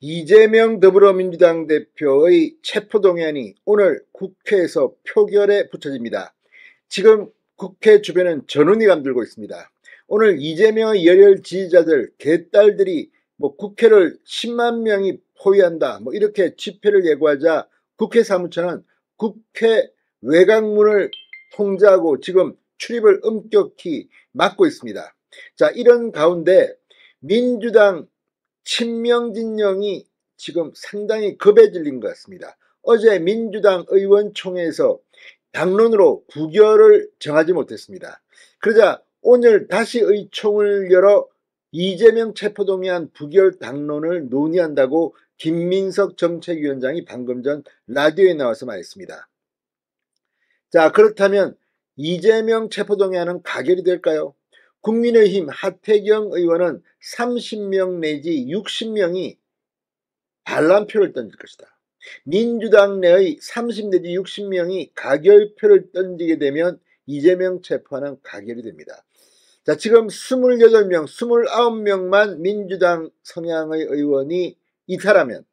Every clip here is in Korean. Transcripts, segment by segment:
이재명 더불어민주당 대표의 체포동의안이 오늘 국회에서 표결에 붙여집니다. 지금 국회 주변은 전운이 감돌고 있습니다. 오늘 이재명의 열혈 지지자들, 개딸들이 국회를 10만 명이 포위한다 이렇게 집회를 예고하자 국회 사무처는 국회 외곽문을 통제하고 지금 출입을 엄격히 막고 있습니다. 자, 이런 가운데 민주당 친명진영이 지금 상당히 겁에 질린 것 같습니다. 어제 민주당 의원총회에서 당론으로 부결을 정하지 못했습니다. 그러자 오늘 다시 의총을 열어 이재명 체포동의안 부결 당론을 논의한다고 김민석 정책위원장이 방금 전 라디오에 나와서 말했습니다. 자, 그렇다면 이재명 체포동의안은 가결이 될까요? 국민의힘 하태경 의원은 30명 내지 60명이 반란표를 던질 것이다. 민주당 내의 30 내지 60명이 가결표를 던지게 되면 이재명 체포안은 가결이 됩니다. 자, 지금 28명, 29명만 민주당 성향의 의원이 이탈하면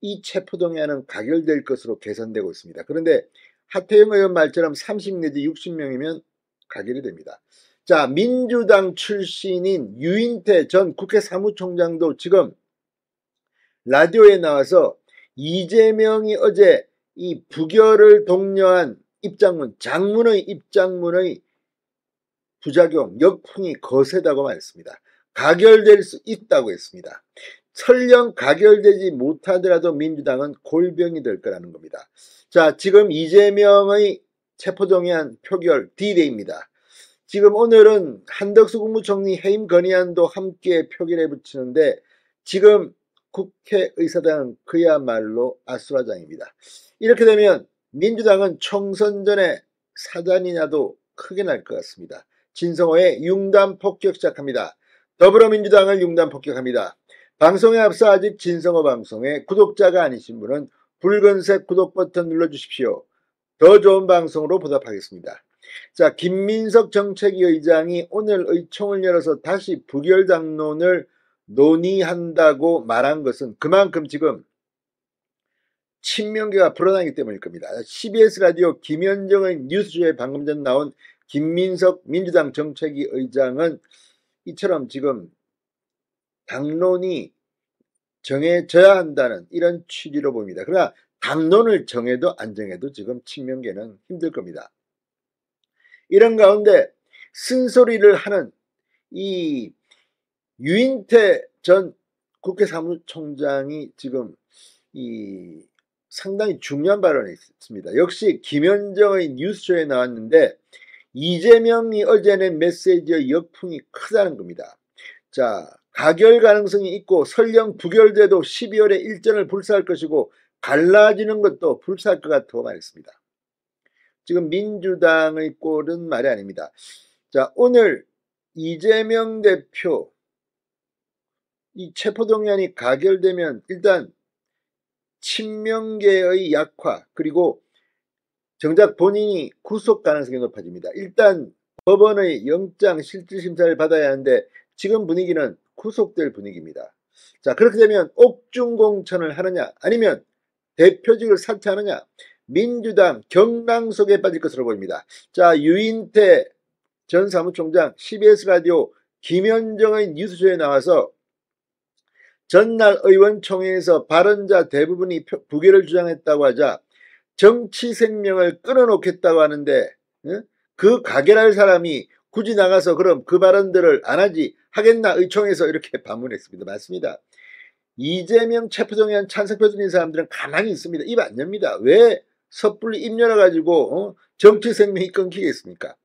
이 체포동의안은 가결될 것으로 계산되고 있습니다. 그런데 하태경 의원 말처럼 30 내지 60명이면 가결이 됩니다. 자, 민주당 출신인 유인태 전 국회 사무총장도 지금 라디오에 나와서 이재명이 어제 이 부결을 독려한 입장문, 장문의 입장문의 부작용, 역풍이 거세다고 말했습니다. 가결될 수 있다고 했습니다. 설령 가결되지 못하더라도 민주당은 골병이 될 거라는 겁니다. 자, 지금 이재명의 체포동의안 표결 D-Day입니다. 지금 오늘은 한덕수 국무총리 해임 건의안도 함께 표결에 붙이는데 지금 국회의사당은 그야말로 아수라장입니다. 이렇게 되면 민주당은 총선 전에 사단이 나도 크게 날 것 같습니다. 진성호의 융단 폭격 시작합니다. 더불어민주당을 융단 폭격합니다. 방송에 앞서 아직 진성호 방송에 구독자가 아니신 분은 붉은색 구독 버튼 눌러주십시오. 더 좋은 방송으로 보답하겠습니다. 자, 김민석 정책위 의장이 오늘 의총을 열어서 다시 부결 당론을 논의한다고 말한 것은 그만큼 지금 친명계가 불어나기 때문일 겁니다. CBS 라디오 김현정의 뉴스쇼에 방금 전 나온 김민석 민주당 정책위 의장은 이처럼 지금 당론이 정해져야 한다는 이런 취지로 봅니다. 그러나 당론을 정해도 안 정해도 지금 친명계는 힘들 겁니다. 이런 가운데 쓴소리를 하는 이 유인태 전 국회 사무총장이 지금 상당히 중요한 발언을 했습니다. 역시 김현정의 뉴스쇼에 나왔는데 이재명이 어제 낸 메시지의 역풍이 크다는 겁니다. 자, 가결 가능성이 있고 설령 부결돼도 12월에 일정을 불사할 것이고 갈라지는 것도 불사할 것 같다고 말했습니다. 지금 민주당의 꼴은 말이 아닙니다. 자, 오늘 이재명 대표 이 체포동의안이 가결되면 일단 친명계의 약화 그리고 정작 본인이 구속 가능성이 높아집니다. 일단 법원의 영장 실질심사를 받아야 하는데 지금 분위기는 구속될 분위기입니다. 자, 그렇게 되면 옥중공천을 하느냐 아니면 대표직을 사퇴하느냐 민주당 경랑 속에 빠질 것으로 보입니다. 자, 유인태 전 사무총장 CBS 라디오 김현정의 뉴스쇼에 나와서 전날 의원총회에서 발언자 대부분이 부결을 주장했다고 하자 정치 생명을 끊어놓겠다고 하는데 그 가결할 사람이 굳이 나가서 그럼 그 발언들을 안 하겠나 의총에서 이렇게 반문했습니다. 맞습니다. 이재명 체포동의안 찬성표 드린 사람들은 가만히 있습니다. 입 안 엽니다. 왜 섣불리 입 열어가지고 정치 생명이 끊기겠습니까?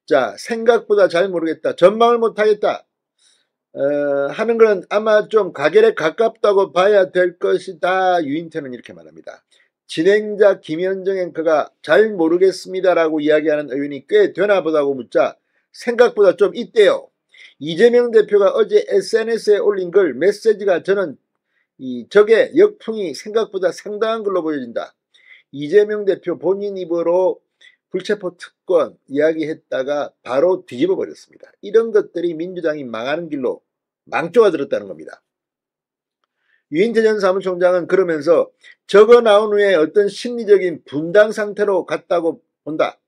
자, 생각보다 잘 모르겠다. 전망을 못하겠다. 하는 것은 아마 좀 가결에 가깝다고 봐야 될 것이다. 유인태는 이렇게 말합니다. 진행자 김현정 앵커가 잘 모르겠습니다라고 이야기하는 의원이 꽤 되나 보다고 묻자 생각보다 좀 있대요. 이재명 대표가 어제 SNS에 올린 글 메시지가 저는 적의 역풍이 생각보다 상당한 걸로 보여진다. 이재명 대표 본인 입으로 불체포 특권 이야기했다가 바로 뒤집어 버렸습니다. 이런 것들이 민주당이 망하는 길로 망조가 들었다는 겁니다. 유인태 전 사무총장은 그러면서 적어 나온 후에 어떤 심리적인 분당 상태로 갔다고 본다.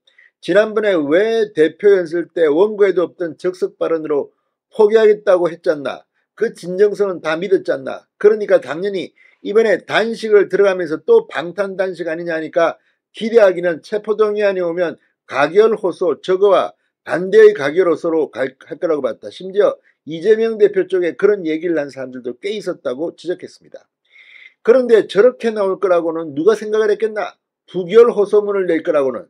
지난번에 왜 대표 연설 때 원고에도 없던 적석 발언으로 포기하겠다고 했잖나. 그 진정성은 다 믿었잖나. 그러니까 당연히 이번에 단식을 들어가면서 또 방탄 단식 아니냐 하니까 기대하기는 체포동의안이 오면 가결호소, 저거와 반대의 가결호소로 할 거라고 봤다. 심지어 이재명 대표 쪽에 그런 얘기를 한 사람들도 꽤 있었다고 지적했습니다. 그런데 저렇게 나올 거라고는 누가 생각을 했겠나? 부결호소문을 낼 거라고는.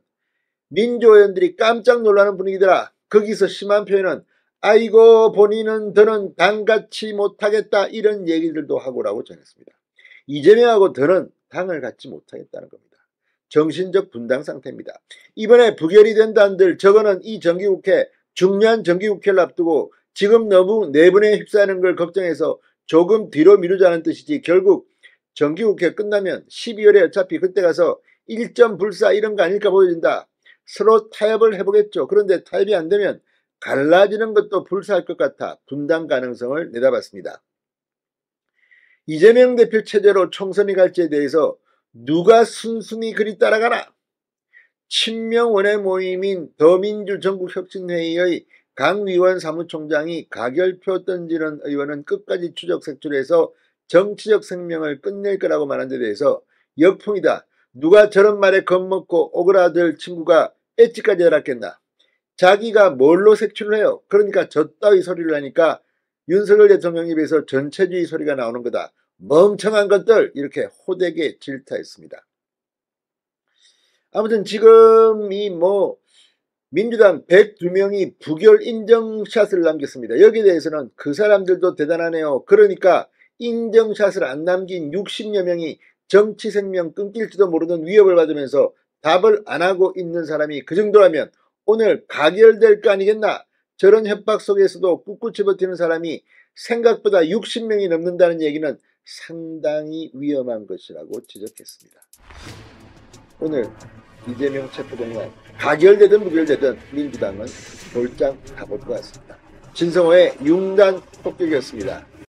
민주의원들이 깜짝 놀라는 분위기더라. 거기서 심한 표현은 아이고 본인은 더는 당같이 못하겠다 이런 얘기들도 하고라고 전했습니다. 이재명하고 더는 당을 갖지 못하겠다는 겁니다. 정신적 분당 상태입니다. 이번에 부결이 된다는들 저거는 이 정기국회 중요한 정기국회를 앞두고 지금 너무 내분에 휩싸이는 걸 걱정해서 조금 뒤로 미루자는 뜻이지 결국 정기국회 끝나면 12월에 어차피 그때 가서 일점 불사 이런 거 아닐까 보여진다. 서로 타협을 해보겠죠. 그런데 타협이 안 되면 갈라지는 것도 불사할 것 같아 분당 가능성을 내다봤습니다. 이재명 대표 체제로 총선이 갈지에 대해서 누가 순순히 그리 따라가나? 친명 원외 모임인 더민주 전국혁신회의의 강위원 사무총장이 가결표 던지는 의원은 끝까지 추적 색출해서 정치적 생명을 끝낼 거라고 말한 데 대해서 역풍이다. 누가 저런 말에 겁먹고 오그라들 친구가 엣지까지 알았겠나. 자기가 뭘로 색출을 해요. 그러니까 저 따위 소리를 하니까 윤석열 대통령 입에서 전체주의 소리가 나오는 거다. 멍청한 것들 이렇게 호되게 질타했습니다. 아무튼 지금 이 민주당 102명이 부결 인정샷을 남겼습니다. 여기에 대해서는 그 사람들도 대단하네요. 그러니까 인정샷을 안 남긴 60여 명이 정치 생명 끊길지도 모르는 위협을 받으면서 답을 안 하고 있는 사람이 그 정도라면 오늘 가결될 거 아니겠나. 저런 협박 속에서도 꿋꿋이 버티는 사람이 생각보다 60명이 넘는다는 얘기는 상당히 위험한 것이라고 지적했습니다. 오늘 이재명 체포동의안 가결되든 무결되든 민주당은 볼장 가볼 것 같습니다. 진성호의 융단 폭격이었습니다.